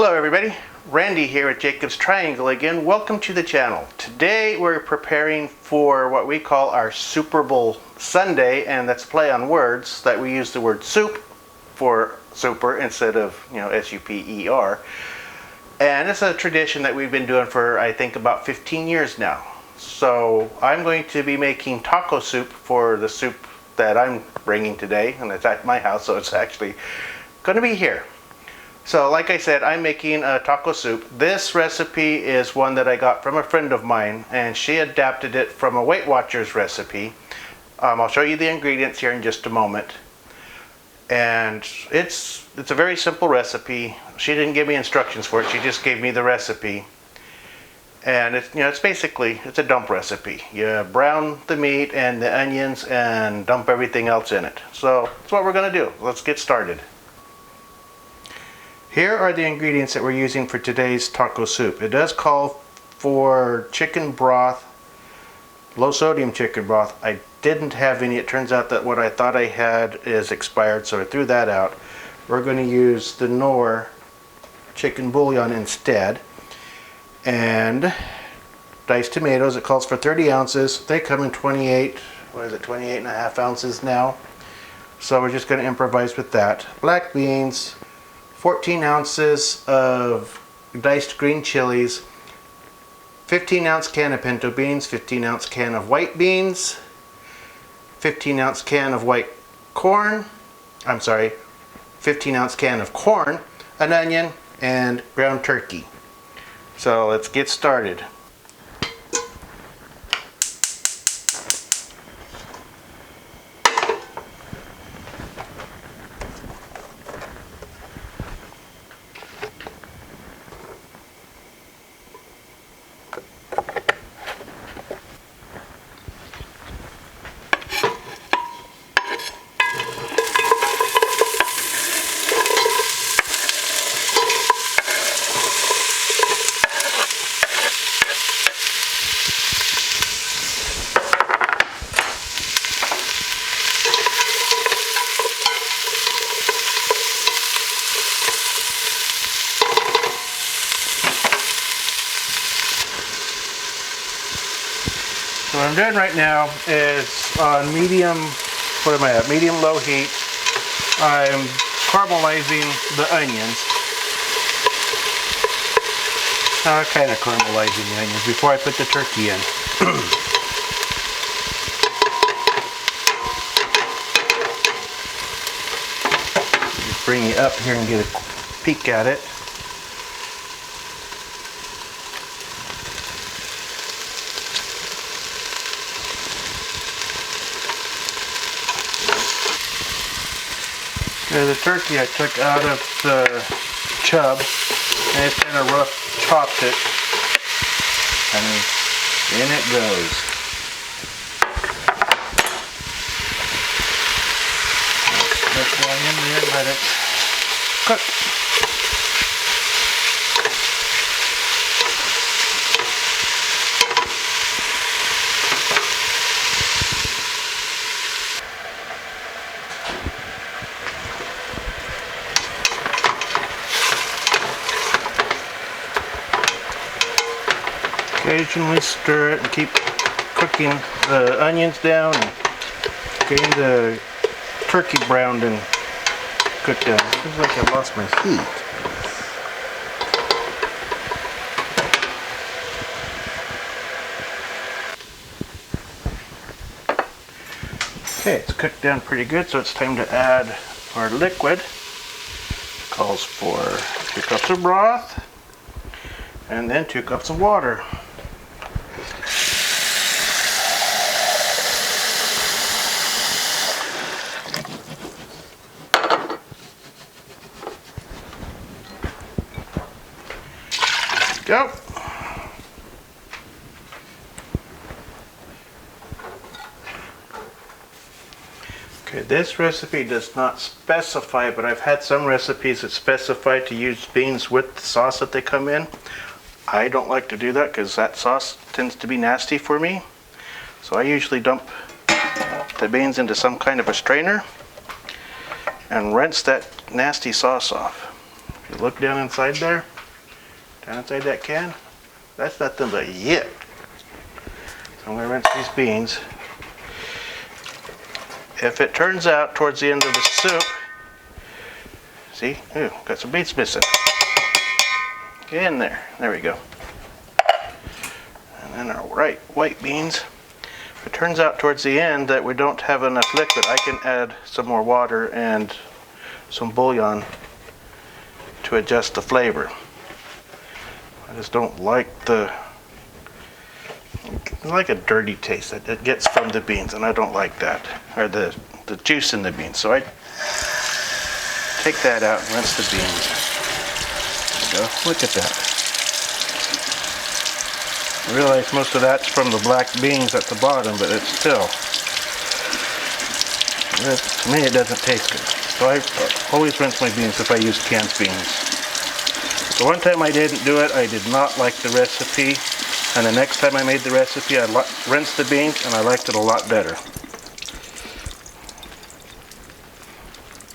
Hello everybody, Randy here at Jacob's Triangle again. Welcome to the channel. Today we're preparing for what we call our Super Bowl Sunday, and that's a play on words that we use the word soup for super instead of, S-U-P-E-R. And it's a tradition that we've been doing for I think about 15 years now. So I'm going to be making taco soup for the soup that I'm bringing today, and it's at my house, so it's actually going to be here. So like I said, I'm making a taco soup. This recipe is one that I got from a friend of mine, and she adapted it from a Weight Watchers recipe. I'll show you the ingredients here in just a moment. And it's a very simple recipe. She didn't give me instructions for it, she just gave me the recipe. And it's basically a dump recipe. You brown the meat and the onions and dump everything else in it. So that's what we're gonna do. Let's get started. Here are the ingredients that we're using for today's taco soup. It does call for chicken broth, low sodium chicken broth. I didn't have any. It turns out that what I thought I had is expired, so I threw that out. We're going to use the Knorr chicken bouillon instead. And diced tomatoes. It calls for 30 ounces. They come in 28 and a half ounces now. So we're just going to improvise with that. Black beans, 14 ounces of diced green chilies, 15-ounce can of pinto beans, 15-ounce can of white beans, 15-ounce can of white corn, 15-ounce can of corn, an onion, and ground turkey. So let's get started. So what I'm doing right now is on medium, medium-low heat. I'm caramelizing the onions. Kind of caramelizing the onions before I put the turkey in. Just bring it up here and get a peek at it. The turkey I took out of the chub and I just kind of rough chopped it, and in it goes. Put one in there and let it cook. Occasionally stir it and keep cooking the onions down and getting the turkey browned and cooked down. It feels like I lost my heat. Okay, it's cooked down pretty good, so it's time to add our liquid. It calls for 2 cups of broth and then 2 cups of water. Go. Okay, this recipe does not specify, but I've had some recipes that specify to use beans with the sauce that they come in. I don't like to do that because that sauce tends to be nasty for me. So I usually dump the beans into some kind of a strainer and rinse that nasty sauce off. If you look down inside there, down inside that can. That's nothing but yip. So I'm going to rinse these beans. If it turns out towards the end of the soup, see, ooh, got some beans missing. Get in there. There we go. And then our white beans. If it turns out towards the end that we don't have enough liquid, I can add some more water and some bouillon to adjust the flavor. I just don't like like a dirty taste that it gets from the beans, and I don't like that, or the juice in the beans. So I take that out and rinse the beans. There we go. Look at that. I realize most of that's from the black beans at the bottom, but it's still, to me it doesn't taste good. So I always rinse my beans if I use canned beans. The one time I didn't do it, I did not like the recipe. And the next time I made the recipe, I rinsed the beans and I liked it a lot better.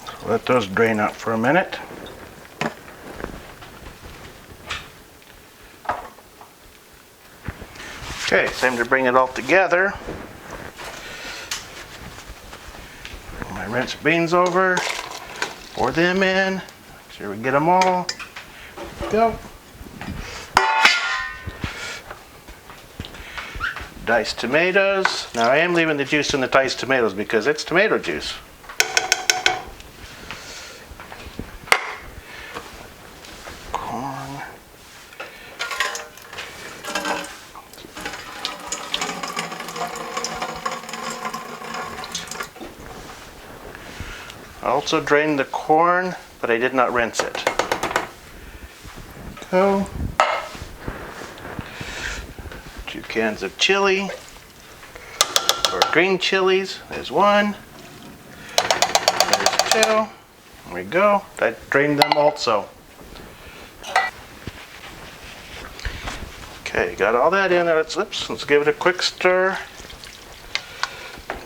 So let those drain out for a minute. Okay, it's time to bring it all together. Bring my rinsed beans over, pour them in, make sure we get them all. Go. Diced tomatoes. Now I am leaving the juice in the diced tomatoes because it's tomato juice. Corn. I also drained the corn, but I did not rinse it. Go. 2 cans of chili, or green chilies. There's 1. There's 2. There we go. I drained them also. Okay, got all that in there. Let's give it a quick stir.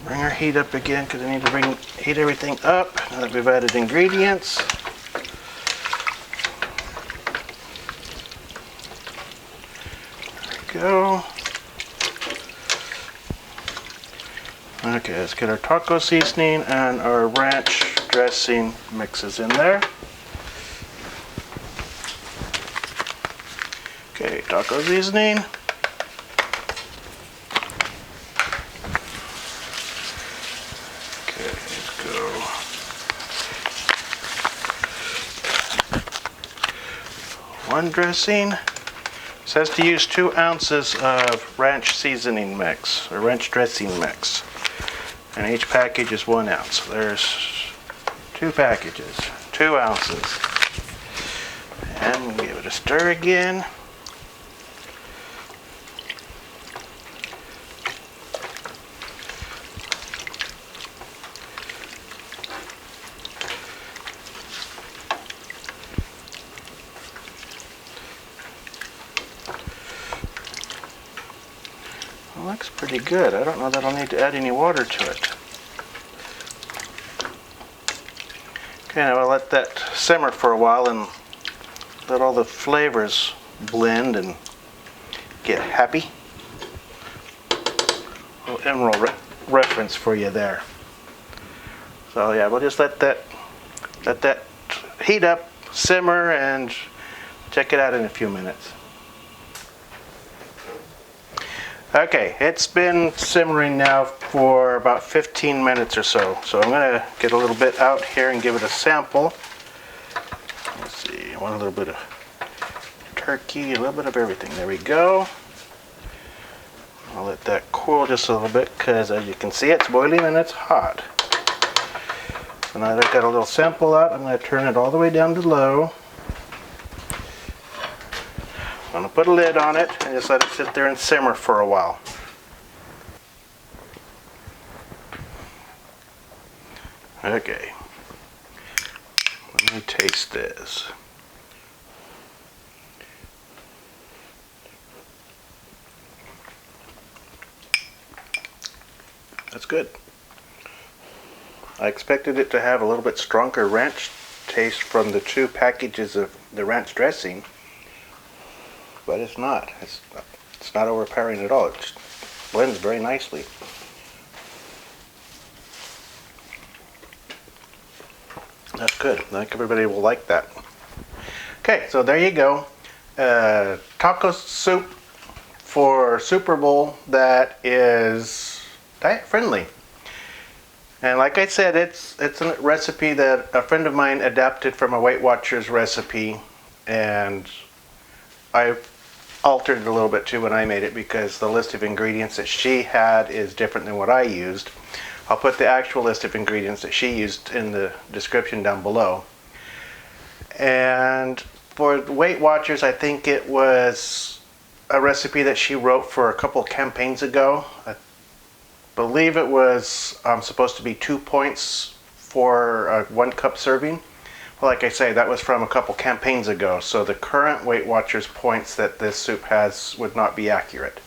Bring our heat up again because I need to heat everything up now that we've added ingredients. There we go. Okay, let's get our taco seasoning and our ranch dressing mixes in there. Okay, taco seasoning. Okay, let's go. One dressing. It says to use 2 ounces of ranch seasoning mix, or ranch dressing mix. And each package is 1 ounce. So there's 2 packages, 2 ounces. And give it a stir again. It looks pretty good. I don't know that I'll need to add any water to it. Okay, now I'll let that simmer for a while and let all the flavors blend and get happy. A little emerald reference for you there. So yeah, we'll just let that heat up, simmer, and check it out in a few minutes. Okay, it's been simmering now for about 15 minutes or so. So I'm going to get a little bit out here and give it a sample. Let's see, I want a little bit of turkey, a little bit of everything. There we go. I'll let that cool just a little bit because as you can see it's boiling and it's hot. So now that I've got a little sample out, I'm going to turn it all the way down to low. I'm going to put a lid on it and just let it sit there and simmer for a while. Okay, let me taste this. That's good. I expected it to have a little bit stronger ranch taste from the 2 packages of the ranch dressing. but it's not. It's not overpowering at all. It just blends very nicely. That's good. I think everybody will like that. Okay, so there you go. Taco soup for Super Bowl that is diet friendly. And like I said, it's a recipe that a friend of mine adapted from a Weight Watchers recipe, and I altered it a little bit too when I made it because the list of ingredients that she had is different than what I used. I'll put the actual list of ingredients that she used in the description down below. And for Weight Watchers, I think it was a recipe that she wrote for a couple campaigns ago. I believe it was supposed to be 2 points for a 1 cup serving. Well, like I say, that was from a couple campaigns ago, so the current Weight Watchers points that this soup has would not be accurate.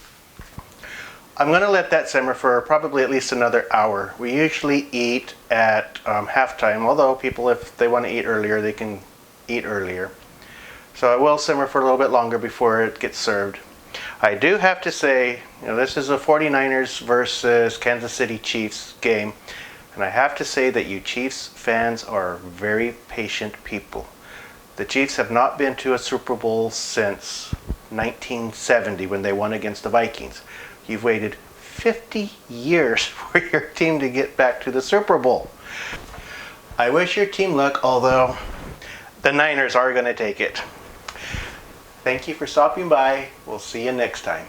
I'm going to let that simmer for probably at least another hour. We usually eat at halftime, although people, if they want to eat earlier, they can eat earlier. So it will simmer for a little bit longer before it gets served. I do have to say, this is a 49ers versus Kansas City Chiefs game, and I have to say that you Chiefs fans are very patient people. The Chiefs have not been to a Super Bowl since 1970 when they won against the Vikings. You've waited 50 years for your team to get back to the Super Bowl. I wish your team luck, although the Niners are going to take it. Thank you for stopping by. We'll see you next time.